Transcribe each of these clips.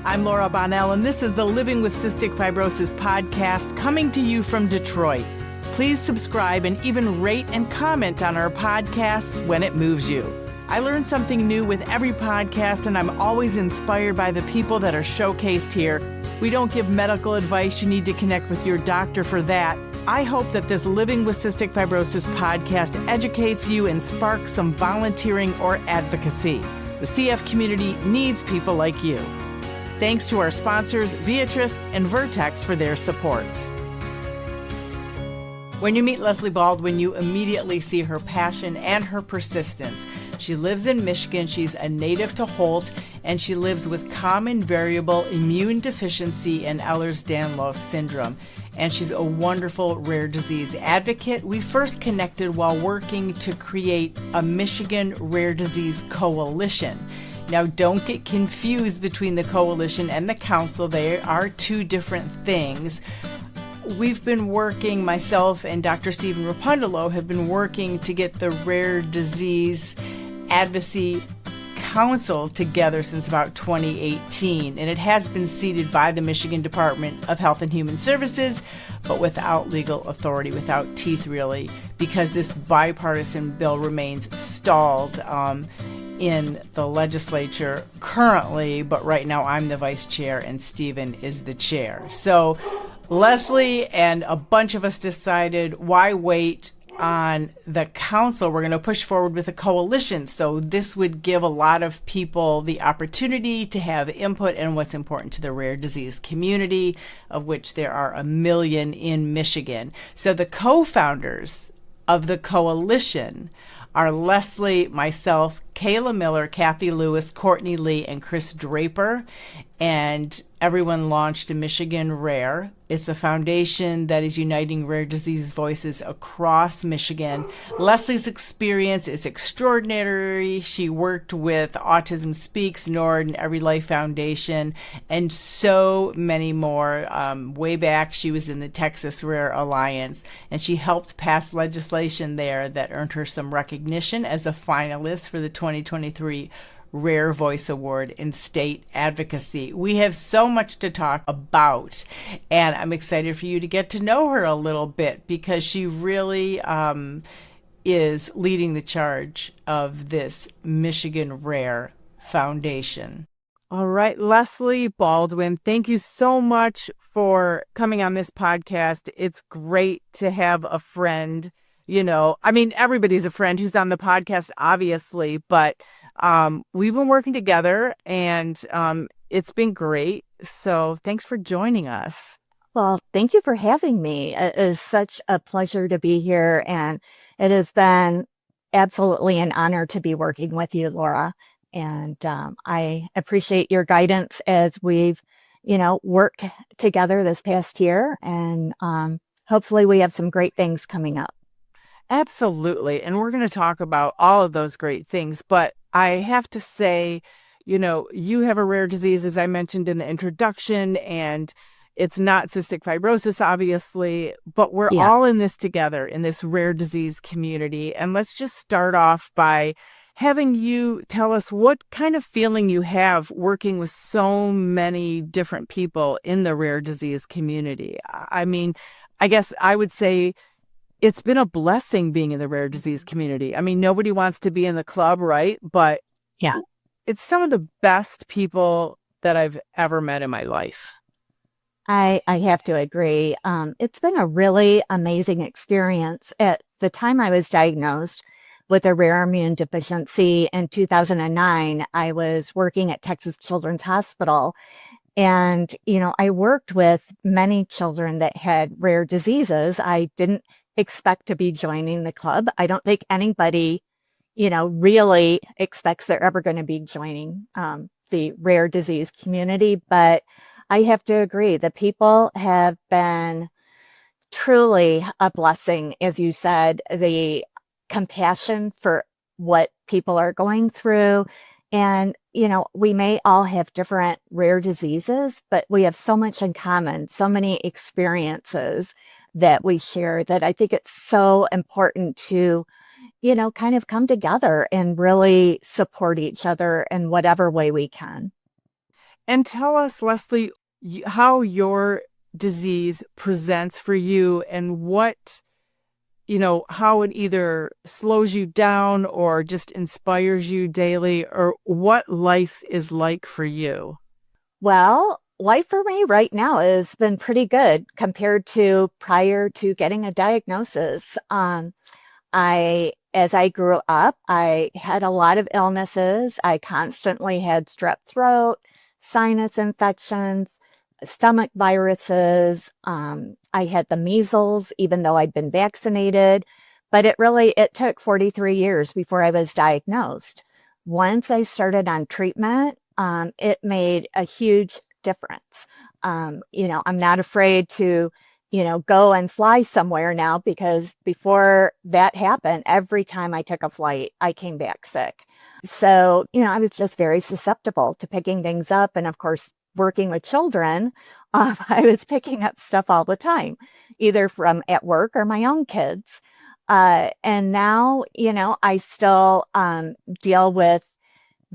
I'm Laura Bonnell, and this is the Living with Cystic Fibrosis podcast coming to you from Detroit. Please subscribe and even rate and comment on our podcasts when it moves you. I learn something new with every podcast, and I'm always inspired by the people that are showcased here. We don't give medical advice. You need to connect with your doctor for that. I hope that this Living with Cystic Fibrosis podcast educates you and sparks some volunteering or advocacy. The CF community needs people like you. Thanks to our sponsors, Viatris and Vertex, for their support. When you meet Leslie Baldwin, you immediately see her passion and her persistence. She lives in Michigan. She's a native to Holt, and she lives with common variable immune deficiency and Ehlers-Danlos syndrome. And she's a wonderful rare disease advocate. We first connected while working to create a Michigan Rare Disease Coalition. Now, don't get confused between the coalition and the council. They are two different things. We've been working, myself and Dr. Stephen Rapundolo have been working to get the Rare Disease Advocacy Council together since about 2018, and it has been seated by the Michigan Department of Health and Human Services, but without legal authority, without teeth really, because this bipartisan bill remains stalled in the legislature currently, but right now I'm the vice chair and Stephen is the chair. So Leslie and a bunch of us decided, why wait on the council? We're going to push forward with a coalition. So this would give a lot of people the opportunity to have input in what's important to the rare disease community, of which there are 1 million in Michigan. So the co-founders of the coalition are Leslie, myself, Kayla Miller, Kathy Lewis, Courtney Lee, and Chris Draper. And everyone launched a Michigan Rare. It's a foundation that is uniting rare disease voices across Michigan. Leslie's experience is extraordinary. She worked with Autism Speaks, NORD, and Every Life Foundation, and so many more. Way back, she was in the Texas Rare Alliance, and she helped pass legislation there that earned her some recognition as a finalist for the 2023 Rare Voice Award in state advocacy. We have so much to talk about, and I'm excited for you to get to know her a little bit, because she really is leading the charge of this Michigan Rare Foundation. All right, Leslie Baldwin, thank you so much for coming on this podcast. It's great to have a friend. You know, I mean, everybody's a friend who's on the podcast, obviously, but we've been working together, and it's been great. So thanks for joining us. Well, thank you for having me. It is such a pleasure to be here, and it has been absolutely an honor to be working with you, Laura. And I appreciate your guidance as we've, worked together this past year, and hopefully we have some great things coming up. Absolutely. And we're going to talk about all of those great things. But I have to say, you have a rare disease, as I mentioned in the introduction, and it's not cystic fibrosis, obviously, but we're all in this together in this rare disease community. And let's just start off by having you tell us what kind of feeling you have working with so many different people in the rare disease community. I mean, I guess I would say it's been a blessing being in the rare disease community. I mean, nobody wants to be in the club, right? But yeah, it's some of the best people that I've ever met in my life. I have to agree. It's been a really amazing experience. At the time I was diagnosed with a rare immune deficiency in 2009, I was working at Texas Children's Hospital. And, I worked with many children that had rare diseases. I didn't expect to be joining the club. I don't think anybody, really expects they're ever going to be joining the rare disease community. But I have to agree, the people have been truly a blessing. As you said, the compassion for what people are going through. And, we may all have different rare diseases, but we have so much in common, so many experiences that we share, that I think it's so important to, kind of come together and really support each other in whatever way we can. And tell us, Leslie, how your disease presents for you and what, how it either slows you down or just inspires you daily, or what life is like for you. Well, life for me right now has been pretty good compared to prior to getting a diagnosis. As I grew up, I had a lot of illnesses. I constantly had strep throat, sinus infections, stomach viruses. I had the measles, even though I'd been vaccinated. But it took 43 years before I was diagnosed. Once I started on treatment, it made a huge difference. I'm not afraid to go and fly somewhere now because before that happened, every time I took a flight, I came back sick. So, I was just very susceptible to picking things up. And of course, working with children, I was picking up stuff all the time, either from at work or my own kids. And now, I still deal with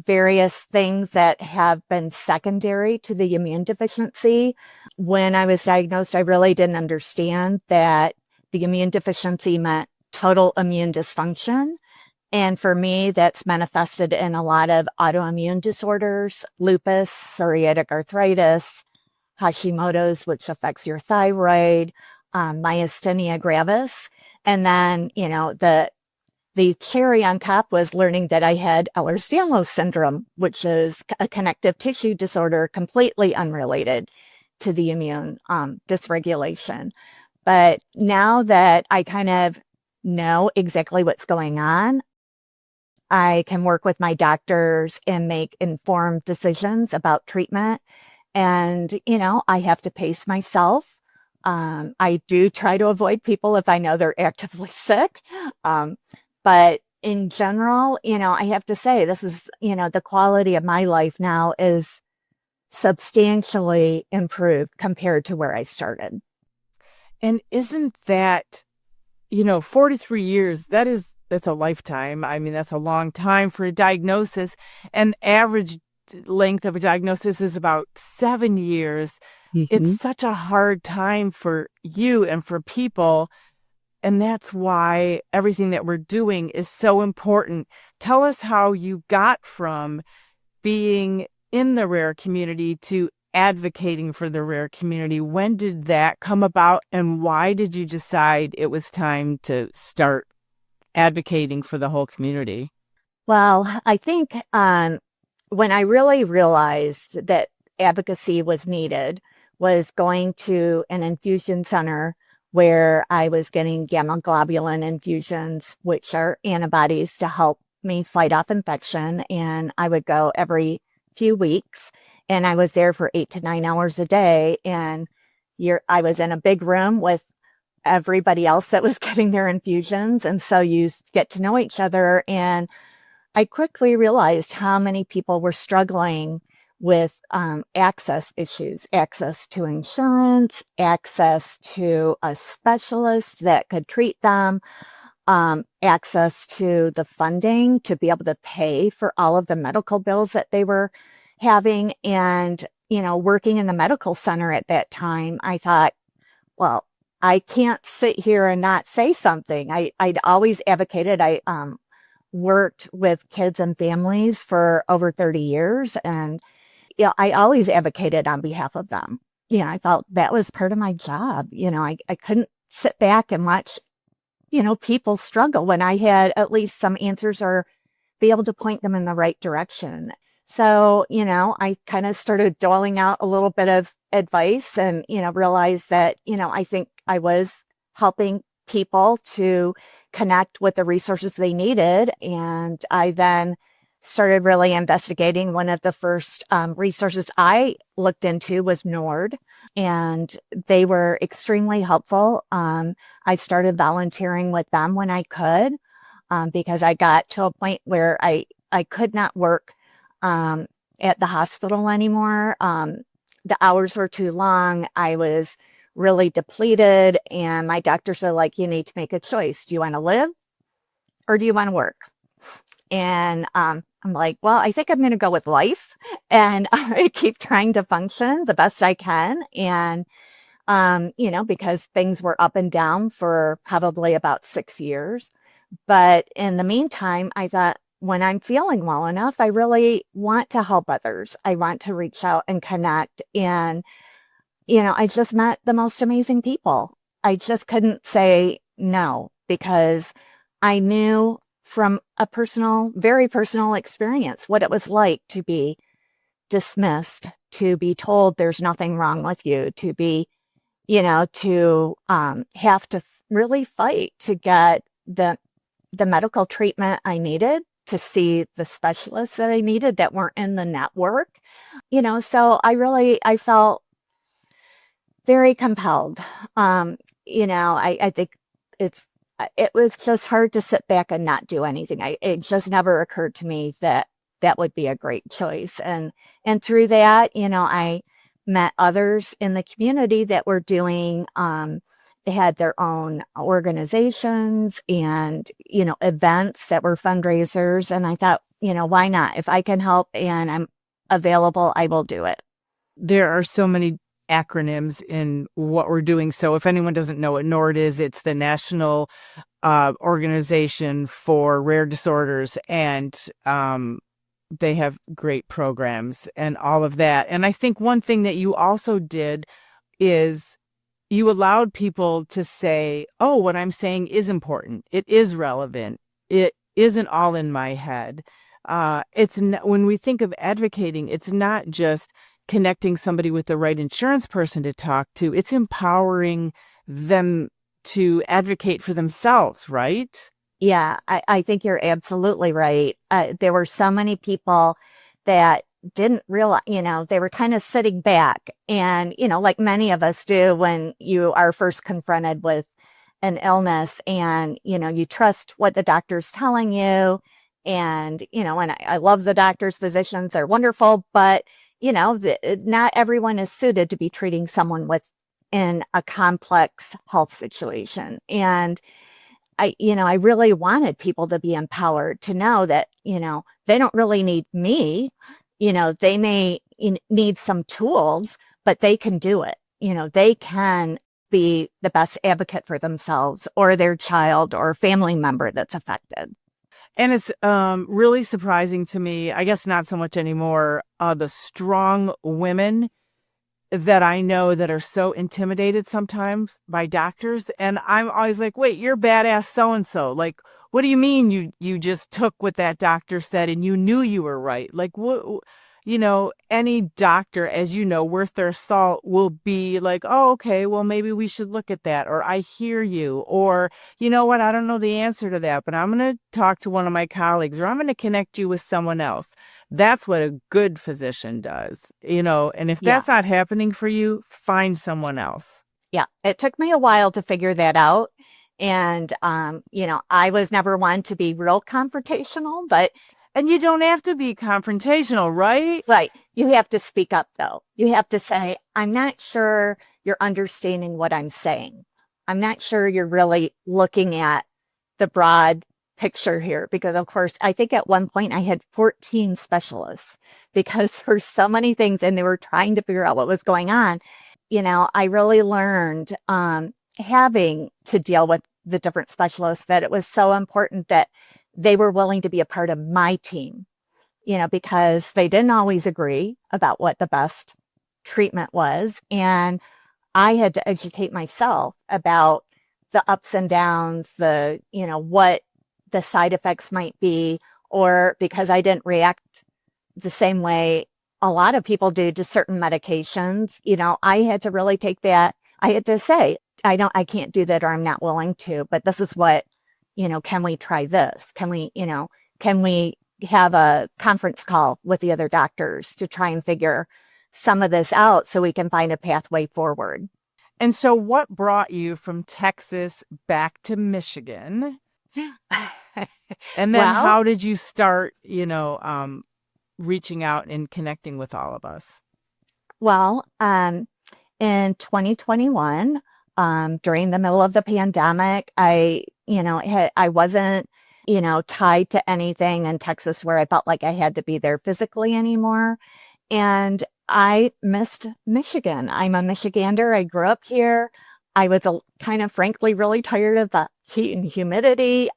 various things that have been secondary to the immune deficiency. When I was diagnosed, I really didn't understand that the immune deficiency meant total immune dysfunction. And for me, that's manifested in a lot of autoimmune disorders, lupus, psoriatic arthritis, Hashimoto's, which affects your thyroid, myasthenia gravis. And then, the cherry on top was learning that I had Ehlers-Danlos syndrome, which is a connective tissue disorder completely unrelated to the immune dysregulation. But now that I kind of know exactly what's going on, I can work with my doctors and make informed decisions about treatment. And, I have to pace myself. I do try to avoid people if I know they're actively sick. But in general, I have to say this is, the quality of my life now is substantially improved compared to where I started. And isn't that, 43 years, that's a lifetime. I mean, that's a long time for a diagnosis. And average length of a diagnosis is about 7 years. It's Mm-hmm. such a hard time for you and for people. And that's why everything that we're doing is so important. Tell us how you got from being in the rare community to advocating for the rare community. When did that come about, and why did you decide it was time to start advocating for the whole community? Well, I think when I really realized that advocacy was needed was going to an infusion center where I was getting gamma globulin infusions, which are antibodies to help me fight off infection. And I would go every few weeks, and I was there for 8 to 9 hours a day. And I was in a big room with everybody else that was getting their infusions. And so you get to know each other. And I quickly realized how many people were struggling with access issues, access to insurance, access to a specialist that could treat them, access to the funding to be able to pay for all of the medical bills that they were having. And, working in the medical center at that time, I thought, well, I can't sit here and not say something. I'd always advocated. I worked with kids and families for over 30 years. And I always advocated on behalf of them. I felt that was part of my job. I couldn't sit back and watch, people struggle when I had at least some answers or be able to point them in the right direction. So, I kind of started doling out a little bit of advice and, realized that, I think I was helping people to connect with the resources they needed. And I then started really investigating. One of the first resources I looked into was NORD, and they were extremely helpful. I started volunteering with them when I could, because I got to a point where I could not work at the hospital anymore. The hours were too long. I was really depleted, and my doctors are like, you need to make a choice. Do you want to live or do you want to work? And I'm like, well, I think I'm going to go with life and I keep trying to function the best I can. And, because things were up and down for probably about 6 years. But in the meantime, I thought, when I'm feeling well enough, I really want to help others. I want to reach out and connect. And, I just met the most amazing people. I just couldn't say no because I knew from a very personal experience what it was like to be dismissed, to be told there's nothing wrong with you, to be, to have to really fight to get the medical treatment I needed, to see the specialists that I needed that weren't in the network. So I felt very compelled. I think it's it was just hard to sit back and not do anything. It just never occurred to me that that would be a great choice. And through that, I met others in the community that were doing they had their own organizations and, events that were fundraisers. And I thought, why not? If I can help and I'm available, I will do it. There are so many acronyms in what we're doing. So if anyone doesn't know what NORD is, it's the National Organization for Rare Disorders. And they have great programs and all of that. And I think one thing that you also did is you allowed people to say, oh, what I'm saying is important. It is relevant. It isn't all in my head. When we think of advocating, it's not just connecting somebody with the right insurance person to talk to. It's empowering them to advocate for themselves, right? Yeah, I think you're absolutely right. There were so many people that didn't realize, they were kind of sitting back and, like many of us do when you are first confronted with an illness and, you trust what the doctor's telling you. And, and I love the doctors, physicians, they're wonderful, but, not everyone is suited to be treating someone with in a complex health situation. And I really wanted people to be empowered to know that, they don't really need me. They may need some tools, but they can do it. They can be the best advocate for themselves or their child or family member that's affected. And it's really surprising to me, I guess not so much anymore, the strong women that I know that are so intimidated sometimes by doctors. And I'm always like, wait, you're badass so-and-so. Like, what do you mean you just took what that doctor said and you knew you were right? Like, what, any doctor, as you know, worth their salt will be like, oh, okay, well, maybe we should look at that. Or I hear you. Or, you know what, I don't know the answer to that, but I'm going to talk to one of my colleagues or I'm going to connect you with someone else. That's what a good physician does, and if Yeah. that's not happening for you, find someone else. Yeah. It took me a while to figure that out. And, I was never one to be real confrontational, but And you don't have to be confrontational, right? right. You have to speak up, though. You have to say, I'm not sure you're understanding what I'm saying. I'm not sure you're really looking at the broad picture here. Because, of course, I think at one point I had 14 specialists because there's so many things and they were trying to figure out what was going on. I really learned having to deal with the different specialists that it was so important that they were willing to be a part of my team, because they didn't always agree about what the best treatment was. And I had to educate myself about the ups and downs, what the side effects might be, or because I didn't react the same way a lot of people do to certain medications, I had to really take that. I had to say, I can't do that or I'm not willing to, but this is what, can we try this? Can we have a conference call with the other doctors to try and figure some of this out so we can find a pathway forward? And so what brought you from Texas back to Michigan? And then Well, how did you start, reaching out and connecting with all of us? well, in 2021, during the middle of the pandemic, I wasn't tied to anything in Texas where I felt like I had to be there physically anymore. And I missed Michigan. I'm a Michigander. I grew up here. I was kind of frankly really tired of the heat and humidity,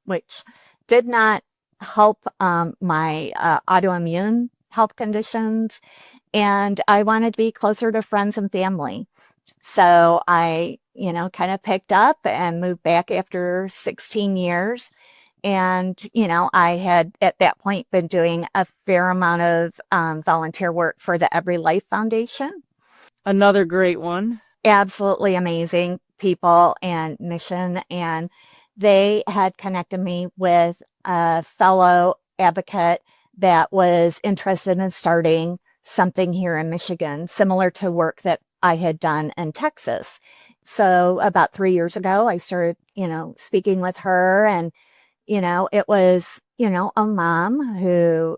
which did not help my autoimmune health conditions. And I wanted to be closer to friends and family. So I, kind of picked up and moved back after 16 years. And, I had at that point been doing a fair amount of volunteer work for the Every Life Foundation. Another great one. Absolutely amazing people and mission. And they had connected me with a fellow advocate that was interested in starting something here in Michigan, similar to work that I had done in Texas. So about 3 years ago, I started, speaking with her, and it was, a mom who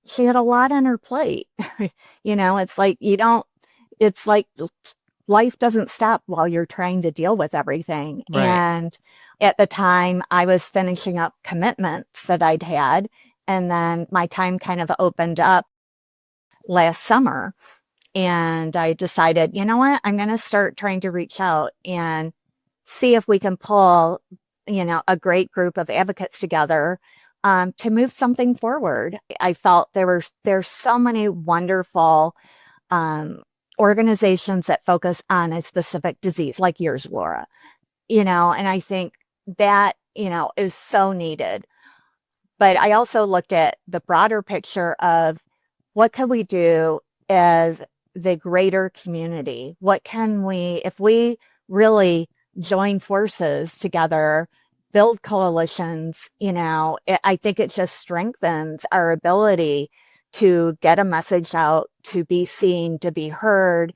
she had a lot on her plate. It's like it's like life doesn't stop while you're trying to deal with everything. Right. And at the time, I was finishing up commitments that I'd had. And then my time kind of opened up last summer. And I decided, you know what, I'm going to start trying to reach out and see if we can pull, a great group of advocates together to move something forward. I felt there's so many wonderful organizations that focus on a specific disease, like yours, Laura. And I think that is so needed. But I also looked at the broader picture of what can we do as the greater community? What can we, if we really join forces together, build coalitions, I think it just strengthens our ability to get a message out, to be seen, to be heard,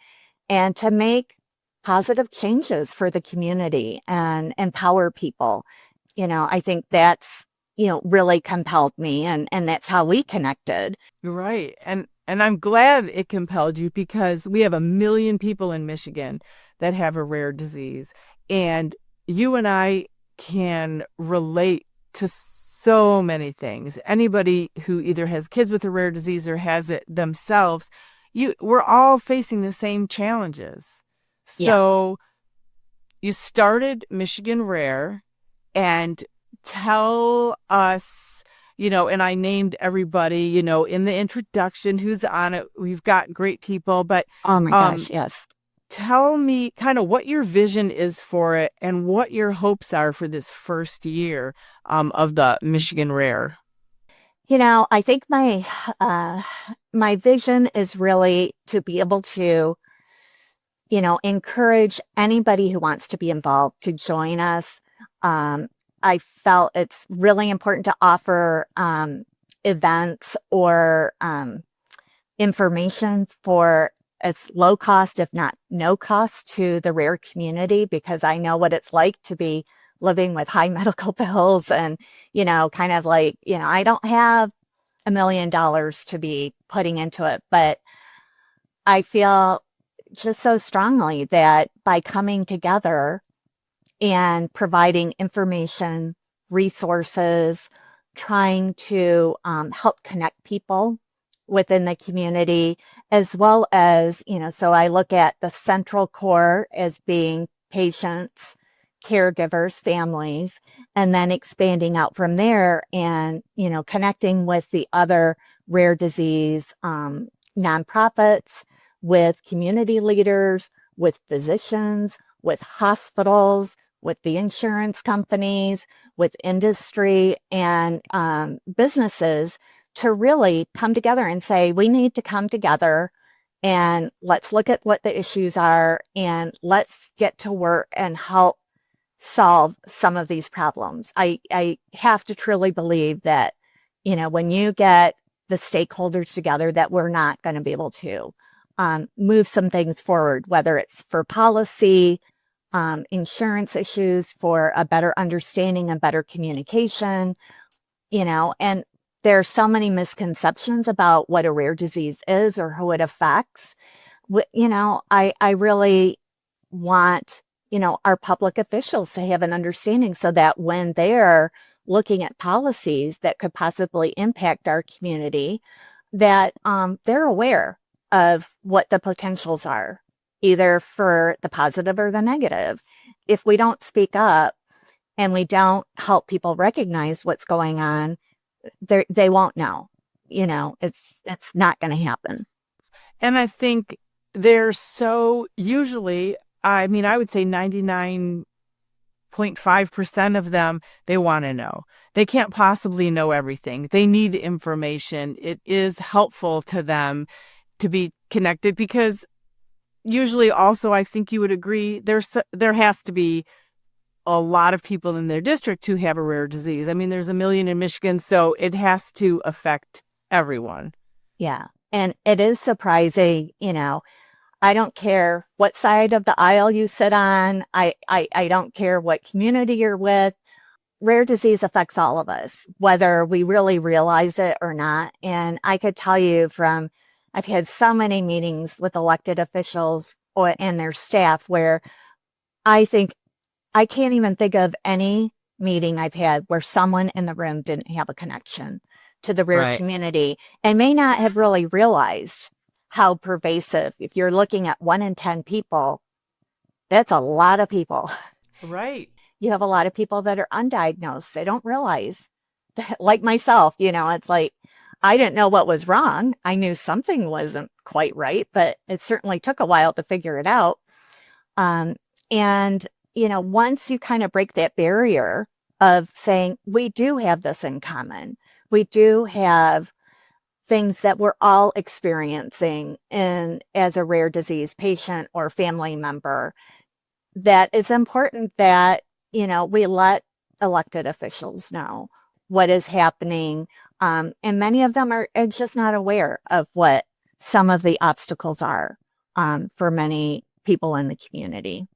and to make positive changes for the community and empower people. I think that's, really compelled me, and that's how we connected. You're right. And I'm glad it compelled you, because we have 1 million people in Michigan that have a rare disease. And you and I can relate to so many things. Anybody who either has kids with a rare disease or has it themselves, we're all facing the same challenges. Yeah. So you started Michigan Rare, and tell us, and I named everybody, in the introduction who's on it. We've got great people, but Oh my gosh, yes. tell me kind of what your vision is for it and what your hopes are for this first year of the Michigan Rare. I think my vision is really to be able to, encourage anybody who wants to be involved to join us. I felt it's really important to offer events or information for it's low cost, if not no cost, to the rare community, because I know what it's like to be living with high medical bills and, kind of like, I don't have $1 million to be putting into it, but I feel just so strongly that by coming together and providing information, resources, trying to help connect people within the community, as well as, so I look at the central core as being patients, caregivers, families, and then expanding out from there and, connecting with the other rare disease nonprofits, with community leaders, with physicians, with hospitals, with the insurance companies, with industry and businesses, to really come together and say, we need to come together and let's look at what the issues are and let's get to work and help solve some of these problems. I have to truly believe that, when you get the stakeholders together, that we're not going to be able to move some things forward, whether it's for policy, insurance issues, for a better understanding and better communication, and there are so many misconceptions about what a rare disease is or who it affects. I really want, our public officials to have an understanding so that when they're looking at policies that could possibly impact our community, that they're aware of what the potentials are, either for the positive or the negative. If we don't speak up and we don't help people recognize what's going on, they won't know. It's not going to happen. And I think they're so usually, I mean, I would say 99.5% of them, they want to know. They can't possibly know everything. They need information. It is helpful to them to be connected because usually also, I think you would agree, there has to be a lot of people in their district who have a rare disease. I mean, there's 1 million in Michigan, so it has to affect everyone. Yeah. And it is surprising, I don't care what side of the aisle you sit on. I don't care what community you're with. Rare disease affects all of us, whether we really realize it or not. And I could tell you I've had so many meetings with elected officials and their staff where I can't even think of any meeting I've had where someone in the room didn't have a connection to the rare community and may not have really realized how pervasive. If you're looking at 1 in 10 people, that's a lot of people. Right. You have a lot of people that are undiagnosed. They don't realize that, like myself, it's like, I didn't know what was wrong. I knew something wasn't quite right, but it certainly took a while to figure it out. And once you kind of break that barrier of saying, we do have this in common, we do have things that we're all experiencing as a rare disease patient or family member, that it's important that, we let elected officials know what is happening. And many of them are just not aware of what some of the obstacles are for many people in the community.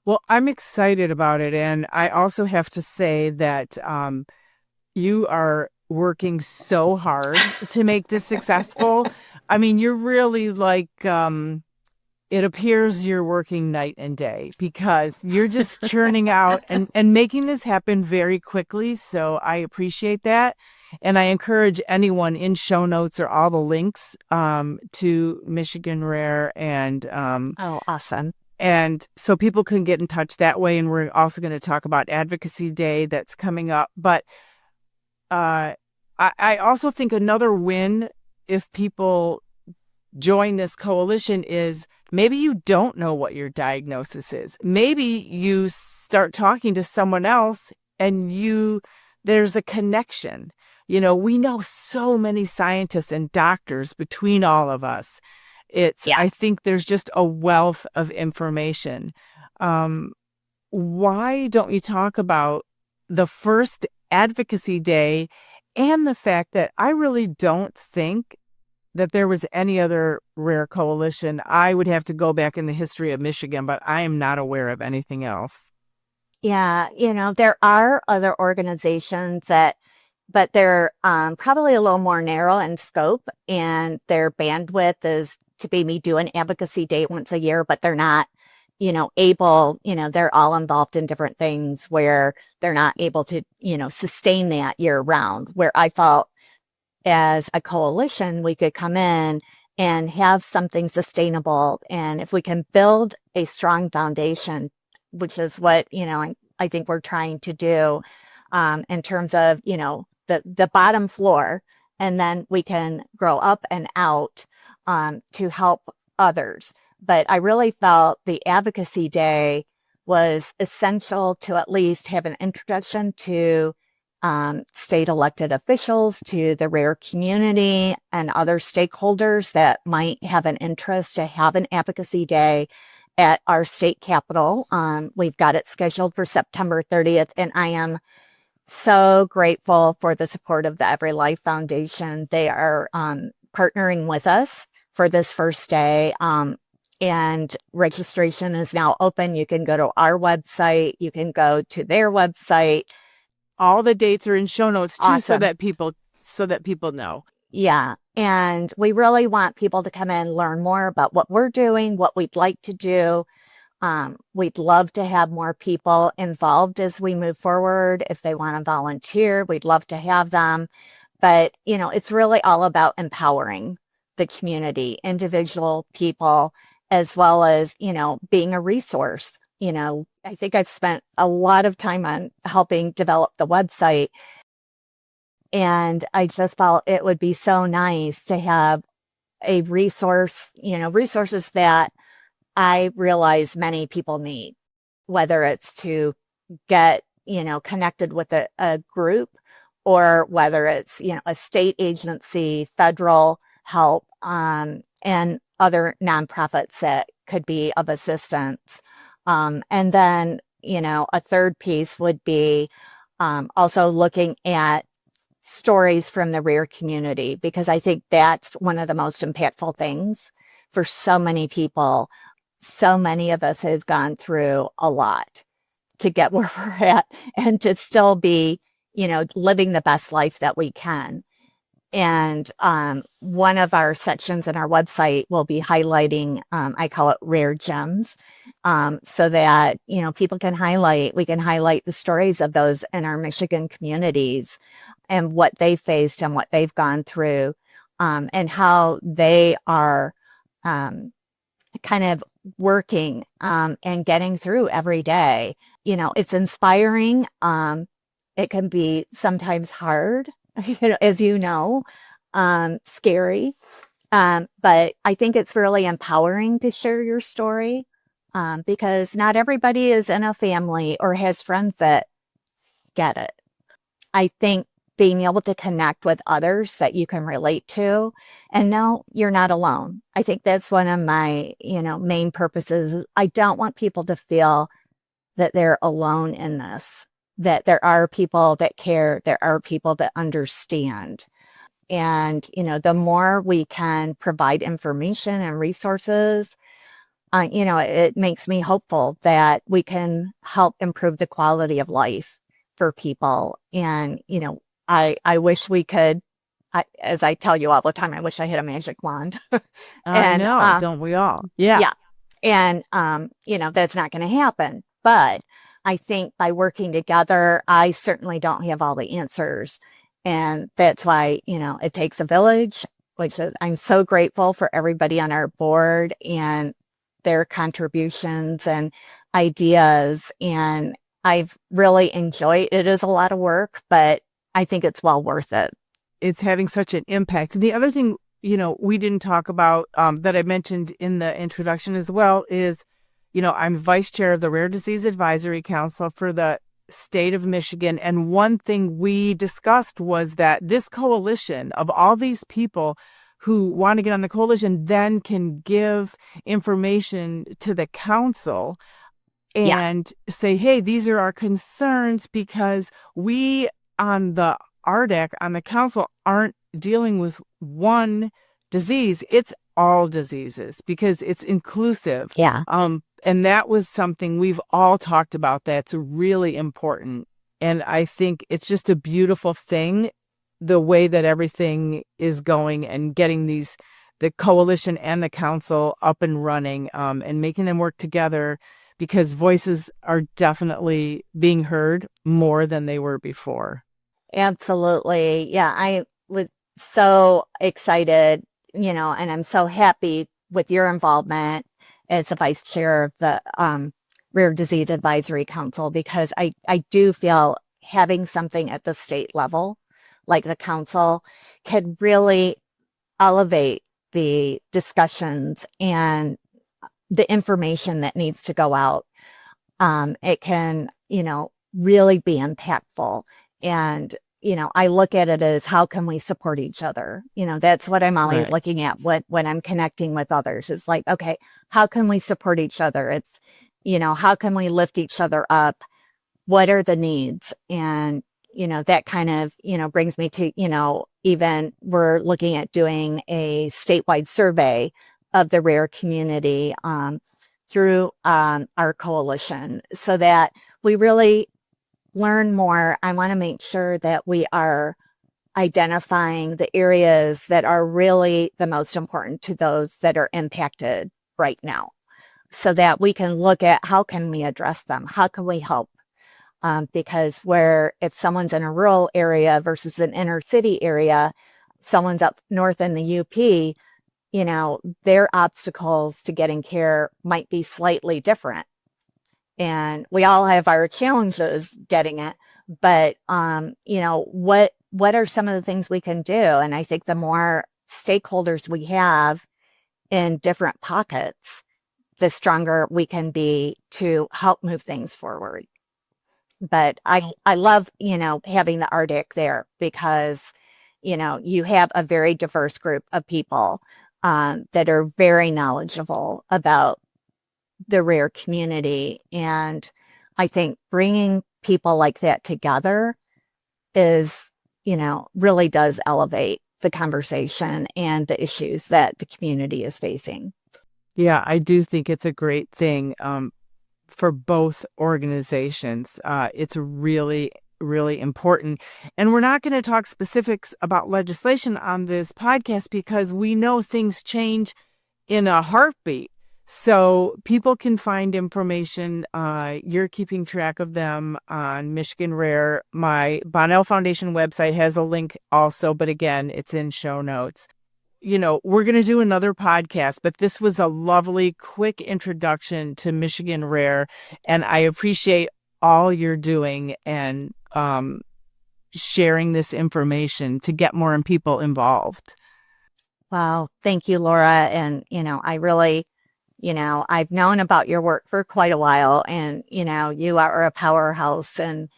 Well, I'm excited about it. And I also have to say that you are working so hard to make this successful. I mean, you're really like, it appears you're working night and day because you're just churning out and making this happen very quickly. So I appreciate that. And I encourage anyone in show notes or all the links to Michigan Rare and Oh, awesome. and so people can get in touch that way. And we're also going to talk about Advocacy Day that's coming up. But I also think another win if people join this coalition is maybe you don't know what your diagnosis is. Maybe you start talking to someone else and there's a connection. We know so many scientists and doctors between all of us. I think there's just a wealth of information. Why don't you talk about the first Advocacy Day and the fact that I really don't think that there was any other rare coalition? I would have to go back in the history of Michigan, but I am not aware of anything else. Yeah, there are other organizations but they're probably a little more narrow in scope, and their bandwidth is to maybe do an advocacy day once a year, but they're not, able, they're all involved in different things where they're not able to, sustain that year round, where I felt as a coalition, we could come in and have something sustainable. And if we can build a strong foundation, which is what, I think we're trying to do in terms of, the bottom floor, and then we can grow up and out to help others. But I really felt the Advocacy Day was essential to at least have an introduction to state elected officials, to the rare community, and other stakeholders that might have an interest to have an Advocacy Day at our state capitol. We've got it scheduled for September 30th, and I am so grateful for the support of the Every Life Foundation. They are partnering with us for this first day. And registration is now open. You can go to our website. You can go to their website. All the dates are in show notes too, Awesome. so that people know. Yeah. And we really want people to come in, learn more about what we're doing, what we'd like to do. We'd love to have more people involved as we move forward. If they want to volunteer, we'd love to have them. But, it's really all about empowering the community, individual people, as well as, being a resource. I think I've spent a lot of time on helping develop the website. And I just felt it would be so nice to have a resource, resources that I realize many people need, whether it's to get, connected with a group, or whether it's, a state agency, federal help, and other nonprofits that could be of assistance. And then, a third piece would be also looking at stories from the rare community, because I think that's one of the most impactful things for so many people. So many of us have gone through a lot to get where we're at and to still be, living the best life that we can. And one of our sections in our website will be highlighting, I call it rare gems, so that, we can highlight the stories of those in our Michigan communities and what they faced and what they've gone through, and how they are kind of working and getting through every day. It's inspiring. It can be sometimes hard, as scary. But I think it's really empowering to share your story, because not everybody is in a family or has friends that get it. I think being able to connect with others that you can relate to and know you're not alone. I think that's one of my, main purposes. I don't want people to feel that they're alone in this, that there are people that care, there are people that understand. And, the more we can provide information and resources, it makes me hopeful that we can help improve the quality of life for people. And, I wish we could, as I tell you all the time, I wish I had a magic wand. I know, don't we all? Yeah. Yeah. And, that's not going to happen. But I think by working together, I certainly don't have all the answers. And that's why, it takes a village, which is, I'm so grateful for everybody on our board and their contributions and ideas. And I've really enjoyed it. It is a lot of work, but I think it's well worth it. It's having such an impact. And the other thing, we didn't talk about, that I mentioned in the introduction as well is, I'm vice chair of the Rare Disease Advisory Council for the state of Michigan. And one thing we discussed was that this coalition of all these people who want to get on the coalition then can give information to the council and say, hey, these are our concerns, because we on the RDAC, on the council, aren't dealing with one disease. It's all diseases, because it's inclusive. Yeah. And that was something we've all talked about that's really important. And I think it's just a beautiful thing, the way that everything is going and getting the coalition and the council up and running, and making them work together, because voices are definitely being heard more than they were before. Absolutely. Yeah, I was so excited, and I'm so happy with your involvement as the vice chair of the Rare Disease Advisory Council, because I do feel having something at the state level, like the council, could really elevate the discussions and the information that needs to go out. It can, really be impactful. And, I look at it as, how can we support each other? That's what I'm always looking at when I'm connecting with others. It's like, okay, how can we support each other? It's, how can we lift each other up? What are the needs? And, that kind of, brings me to, even we're looking at doing a statewide survey of the rare community through our coalition, so that we really learn more. I want to make sure that we are identifying the areas that are really the most important to those that are impacted right now. so that we can look at how can we address them? How can we help? Because if someone's in a rural area versus an inner city area, someone's up north in the UP, their obstacles to getting care might be slightly different. And we all have our challenges getting it, but, what are some of the things we can do? And I think the more stakeholders we have in different pockets, the stronger we can be to help move things forward. But I love, having the RDIC there because, you have a very diverse group of people that are very knowledgeable about the rare community. And I think bringing people like that together is, really does elevate the conversation and the issues that the community is facing. Yeah, I do think it's a great thing for both organizations. It's really, really important. And we're not going to talk specifics about legislation on this podcast because we know things change in a heartbeat. So people can find information. You're keeping track of them on Michigan Rare. My Bonnell Foundation website has a link also, but again, it's in show notes. We're going to do another podcast, but this was a lovely, quick introduction to Michigan Rare. And I appreciate all you're doing and sharing this information to get more people involved. Wow. Thank you, Laura. And, I really, I've known about your work for quite a while, and, you are a powerhouse, and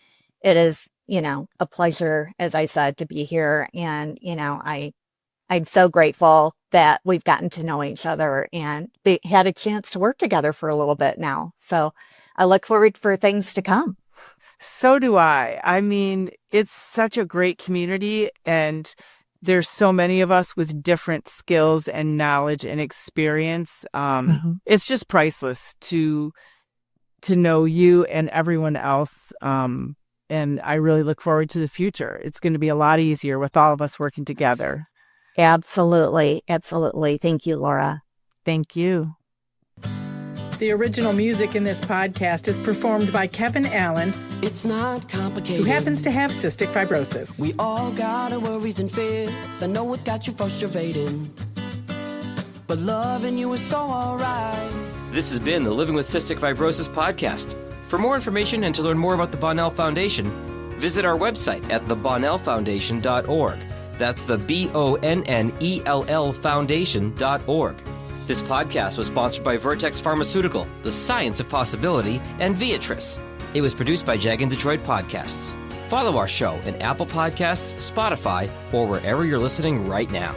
it is, a pleasure, as I said, to be here. And, I'm so grateful that we've gotten to know each other and had a chance to work together for a little bit now. So I look forward for things to come. So do I. I mean, it's such a great community, and there's so many of us with different skills and knowledge and experience. It's just priceless to know you and everyone else. And I really look forward to the future. It's going to be a lot easier with all of us working together. Absolutely. Absolutely. Thank you, Laura. Thank you. The original music in this podcast is performed by Kevin Allen. It's not complicated. Who happens to have cystic fibrosis. We all got our worries and fears. I know it's got you frustrated, but loving you is so alright. This has been the Living with Cystic Fibrosis podcast. For more information and to learn more about the Bonnell Foundation, visit our website at thebonnellfoundation.org. That's the BONNELL Foundation.org. This podcast was sponsored by Vertex Pharmaceutical, The Science of Possibility, and Viatris. It was produced by Jag and Detroit Podcasts. Follow our show in Apple Podcasts, Spotify, or wherever you're listening right now.